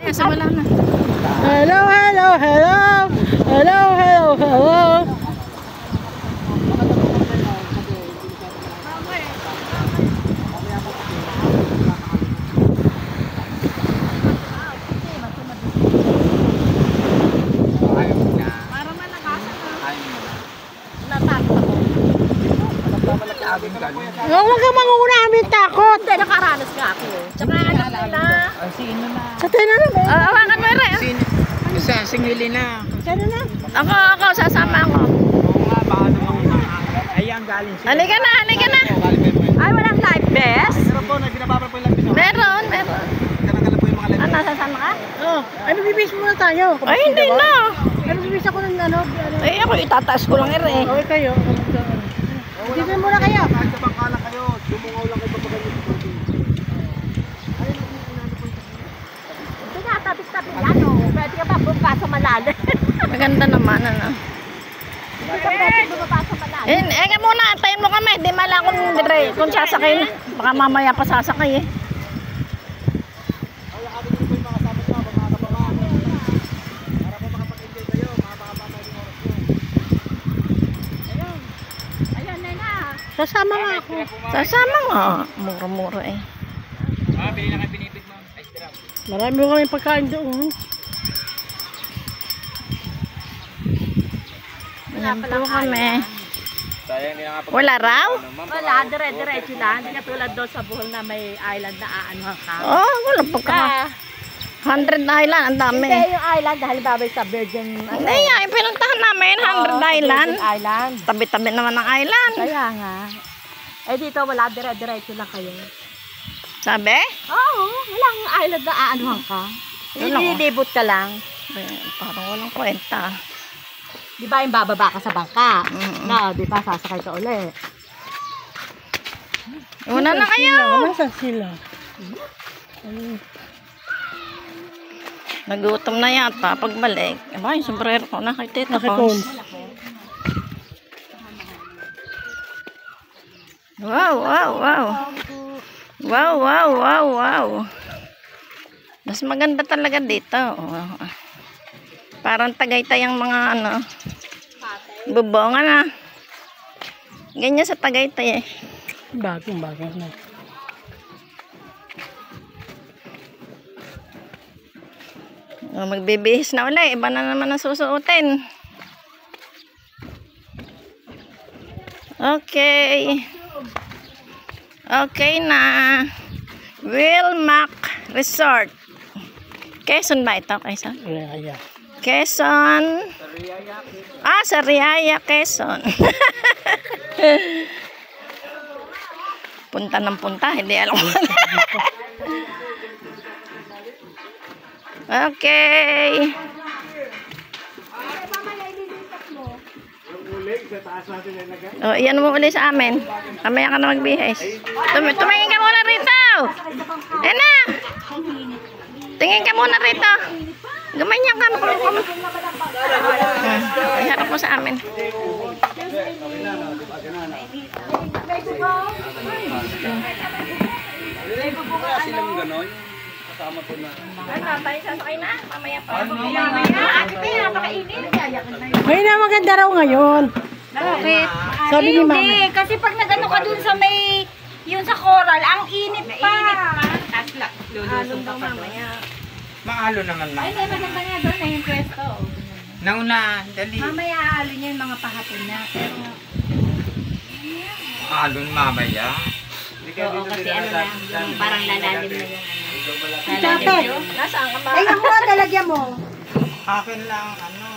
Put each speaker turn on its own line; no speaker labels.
Simula na.
Hello, hello, hello. Hello, hello, hello. Huwag ka manguna, amin takot.
Hindi, nakaranas nga ako. Tsaka alam mo na.
Sino na?
Sa tina na ba?
Awakan mo rin.
Isa, singili na.
Sino na?
Ako, sasama ako.
Oo nga, baka naman. Ayan, galing sila.
Halika na. Ay, walang life vest?
Meron po, nagbinababra po yung lang dito.
Meron.
Kanakala po yung mga live.
Nasasama ka?
Oh, ano bibis muna tayo?
Ay, hindi na.
Ano bibis ako ng ano?
Ay, ako itataas ko lang rin.
Okay kayo. Bibis muna kayo.
Kahit sa bangkala kayo, lumungaw lang kayo papagal yung tubig.
Hindi nga, tapis-tapis yan o. Pwede ka pa bumaba sa malalim. Maganda naman, ano. Hindi ka pwede bumaba sa malalim. Eh, muna, antayin mo kami. Di mala kung sasakay na. Baka mamaya pa sasakay eh.
Sasama nga ako.
Sasama nga. Mura-mura eh.
Bili na kayo pinipit mo. Ice drop.
Marami mo kami pagkain doon.
Ayan po kami.
Sayang nila nga
Wala raw?
Wala, dire-diretso lang. Hindi katulad doon sa Bohol na may island na aanuhan ka.
Oh, wala pagka. 100 Island, ang dami.
Hindi yung island, halimbawa sa Virgin
Hindi nga, yung pinuntahan namin, 100 Island.
Virgin Island.
Tabi-tabi naman ng island.
Kaya nga. Eh dito wala, dire-diretso lang kayo.
Sabi?
Oo, walang island na aanuhan ka. Ililibot ka lang.
Ay, parang walang kwenta.
Di ba yung bababa ka sa bangka?
Mm.
Na, di ba sasakay ka ulit.
Una na kayo.
Nasaan sila?
Nagutom na yata pagbalik. Aba, yung sombrero ko nakitita ko.
Nakikons.
Wow. Mas maganda talaga dito. Parang Tagaytay ang mga ano. Bubongan na. Ganyan sa Tagaytay eh.
Bagong na.
Magbibihis na ulit. Iba na naman ang susuotin. Okay. Okay na. Wilmac Resort. Quezon ba ito? Quezon?
Kaya.
Quezon. Sariaya, Quezon. Punta ng punta. Hindi alam ko. Okay. Oh, iyan mo ulit sa amin. Kamaya ka na magbihis. Tumingin ka muna rito. Ayan na. Tingin ka muna rito. Gumanyan ka. Harap mo sa amin.
silang ganon. Kasama po na.
Tayo sasakay na. Mamaya pa.
Ngayon na maganda raw ngayon.
Bakit?
Sabi ni Mama.
Hindi, kasi pag nagano ka dun sa may, yun sa coral, ang init pa.
Alon daw mamaya.
Maalo naman na.
Ay, hindi, maganda nga doon na yung pwesto.
Nauna, dali.
Mamaya alo niya yung mga pahapon na. Pero,
Alon mamaya.
oo, kasi ano na, yung parang lalalim na yun.
Tapos,
Nasaan ka ba?
tingnan mo, talagyan mo.
Akin lang, ano.